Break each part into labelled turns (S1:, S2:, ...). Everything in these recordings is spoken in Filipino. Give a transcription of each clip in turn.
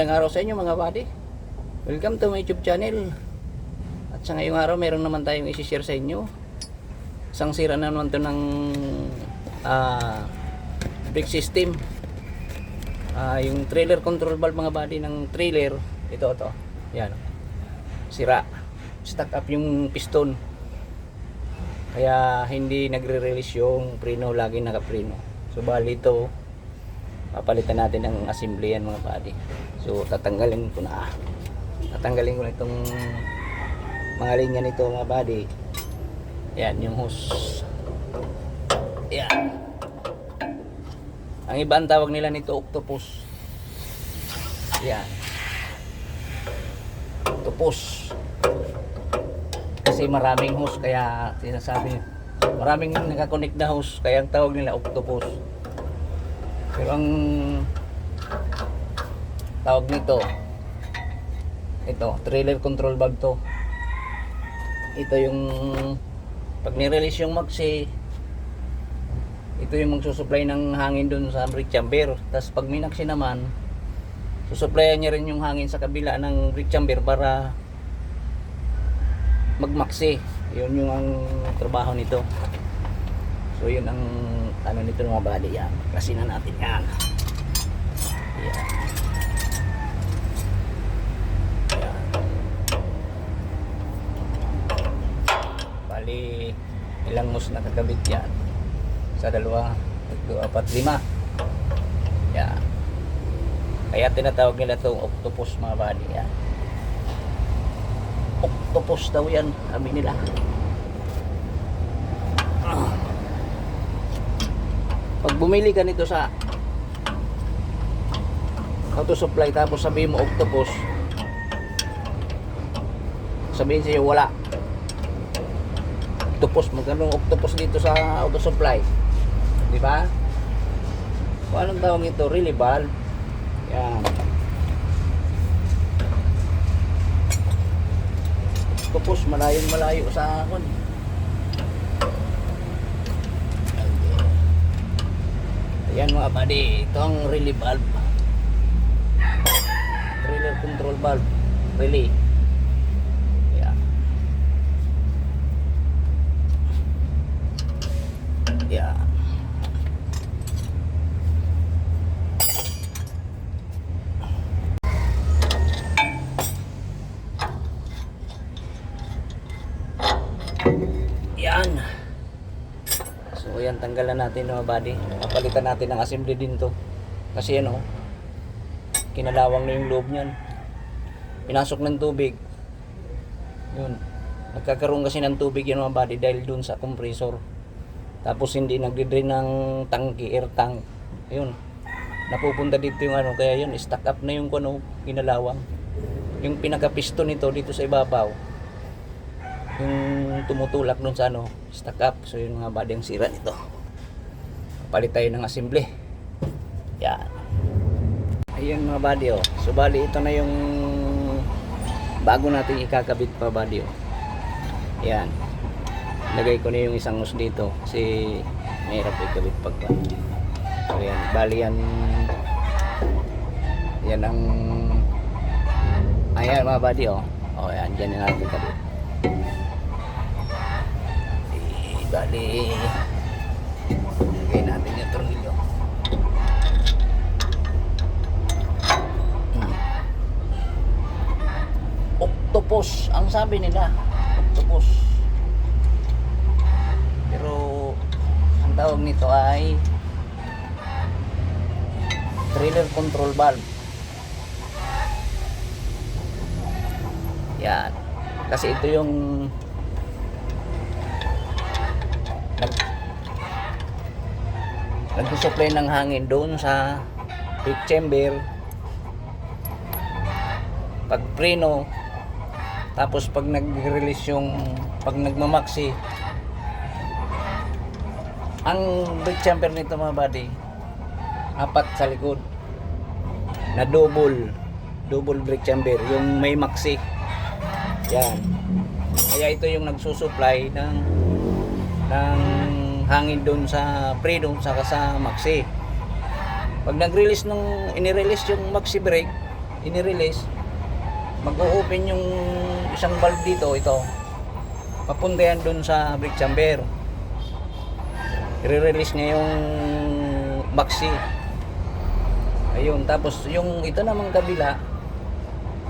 S1: Magandang araw sa inyo mga buddy. Welcome to my YouTube channel. At sa ngayong araw meron naman tayong isi-share sa inyo. Isang sira na naman to ng brake system. Yung trailer control valve mga buddy ng trailer. Ito. Yan. Sira. Stuck up yung piston. Kaya hindi nagre-release yung preno, lagi nakapreno. So bali ito, papalitan natin ang assembly yan mga buddy. So tatanggalin ko na itong mga linya nito mga buddy. Yan yung hose. Yan. Ang iba ang tawag nila nito octopus. Yan. Octopus. Kasi maraming hose kaya sinasabi, maraming nakakonect na hose kaya ang tawag nila octopus. Pero ang tawag nito, ito, trailer control valve to. Ito yung pag ni-release yung maxi, ito yung magsusupply ng hangin dun sa brake chamber. Tapos pag minaxi naman, susuplayan niya rin yung hangin sa kabila ng brake chamber para magmaxi. Yun yung ang trabaho nito. So yun ang ano nito mga buddy. Yan, kasi na natin yan. Yan. Yan. Bali ilang mus nakakabit yan? Sa 2, 3, 4, 5. Yan. Kaya tinatawag nila itong octopus mga buddy. Yan. Octopus daw yan, sabi nila. Pag bumili ka nito sa auto supply tapos sabihin mo octopus, sabihin sa'yo wala octopus. Magkano octopus dito sa auto supply, di ba? Kung anong tawag ito, really valve. Yan, octopus, malayo sa akin. Ayan mga buddy, ito ang relay valve, trailer control valve, relay. Yan. Yan. Yan. So yan, tanggalan natin mga buddy. Papalitan natin ng assembly din to. Kasi ano, kinalawang na yung loob niyan. Pinasok ng tubig. Yun. Nagkakaroon kasi ng tubig yan mga buddy dahil dun sa compressor. Tapos hindi nagdi-drain ng tangke, air tank. Yun. Napupunta dito yung ano, kaya yun, stuck up na yung ano, kinalawang. Yung pinaka-piston nito dito sa ibabaw, yung tumutulak dun sa ano, stuck up. So yun mga buddy ang sira nito. Palit tayo ng assembly. Yan. Ayan mga buddy oh. So bali ito na yung bago natin ikakabit pa buddy oh. Yan. Lagay ko na yung isang hose dito kasi mahirap ikabit pagka. So yan, bali yan. Yan ang ayan mga buddy oh. Oh yan, dyan na natin kabit. Bali lagay natin yung tornilyo. Octopus ang sabi nila, octopus, pero ang tawag nito ay trailer control valve. Yan, kasi ito yung nagsusupply ng hangin doon sa brake chamber pag preno. Tapos pag nag-release yung pag nagmamaxi, ang brake chamber nito mga buddy, 4 sa likod na double brake chamber, yung may maxi. Yan. Kaya ito yung nagsusupply ng hangin doon sa preno saka sa maxi. Pag nag-release nung ini-release yung maxi brake, inirelease, mag-o-open yung isang valve dito, ito. Papunta yan dun sa brake chamber. I-release niya yung maxi. Ayun, tapos yung ito namang kabila,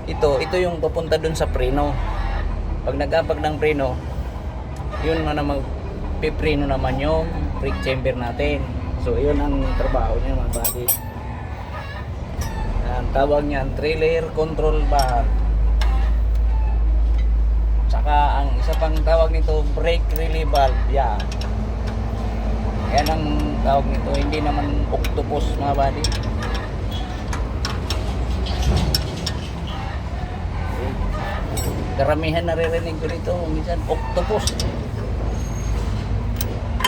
S1: ito yung papunta dun sa preno. Pag nag-abag ng preno, yun na magpipreno naman yung brake chamber natin. So yun ang trabaho niya mga buddy. Ang tawag niyan, trailer control valve. Tsaka ang isa pang tawag nito, brake relay valve. Yan. Yan ang tawag nito, hindi naman octopus mga buddy. Karamihan naririnig ko dito, minsan octopus.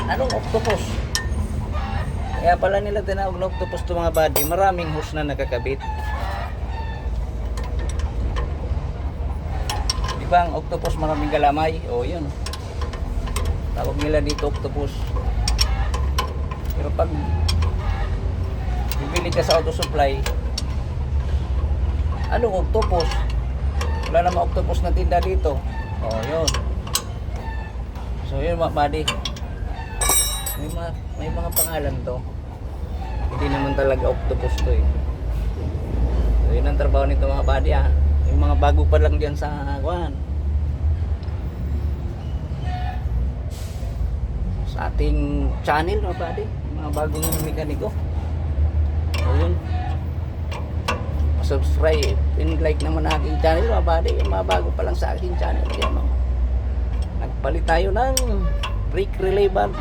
S1: Anong octopus? Kaya pala nila tinawag na octopus to mga buddy, maraming hose na nakakabit. Di ba ang octopus maraming galamay? O yun, tawag nila dito octopus. Pero pag bibili ka sa auto supply, anong octopus? Wala namang octopus na tinda dito. O yun. So yun mga buddy, may mga pangalan to. Hindi naman talaga octopus to eh. So yun ang trabaho nito mga buddy ah. Yung mga bago pa lang dyan sa ating channel mga buddy, mga bagong mekaniko. So yun, subscribe and like naman ang aking channel mga buddy. Yung mga bago pa lang sa aking channel, yan o, nagpalit tayo ng brake relay valve.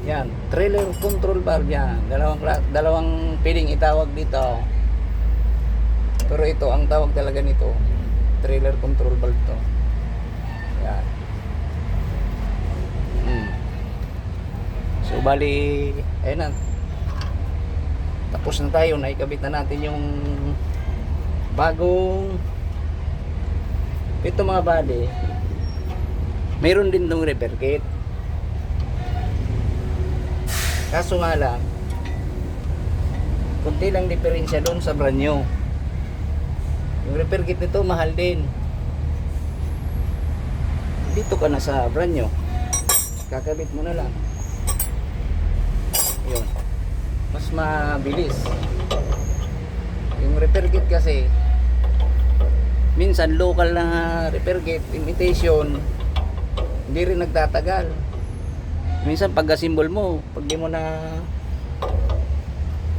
S1: Yan, trailer control valve yan. Dalawang pwedeng itawag dito. Pero ito, ang tawag talaga nito, trailer control valve to. Yan. So bali, ayun na. Tapos na tayo, naikabit na natin yung bagong ito mga buddy. Mayroon din tong repair kit. Kaso nga lang, kunti lang diferensya doon sa brand new. Yung repair kit nito mahal din. Dito ka na sa brand new, kakabit mo na lang. Yun, mas mabilis. Yung repair kit kasi, minsan local na repair kit, imitation, hindi rin nagtatagal. Minsan pag asimbol mo, pag di mo na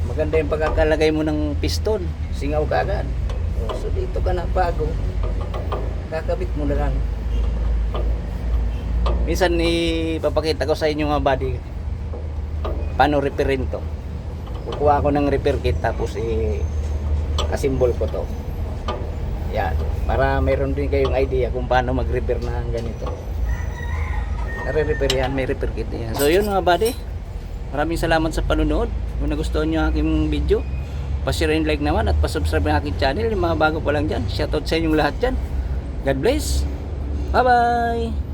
S1: maganda yung pagkakalagay mo ng piston, singaw ka agad. So dito ka na bago, kakabit mo na lang. Minsan ipapakita ko sa inyo mga buddy paano repairin to. Kukuha ako ng repair kit tapos asimbol ko to. Yan, para mayroon din kayong idea kung paano mag-repair na ganito. Nare-repair yan, may repair kit yan. So yun mga buddy, maraming salamat sa panonood. Kung nagustuhan nyo ang aking video, pa-share and like naman at pa-subscribe ang aking channel. Yung mga bago pa lang dyan, shoutout sa inyong lahat dyan. God bless, bye bye.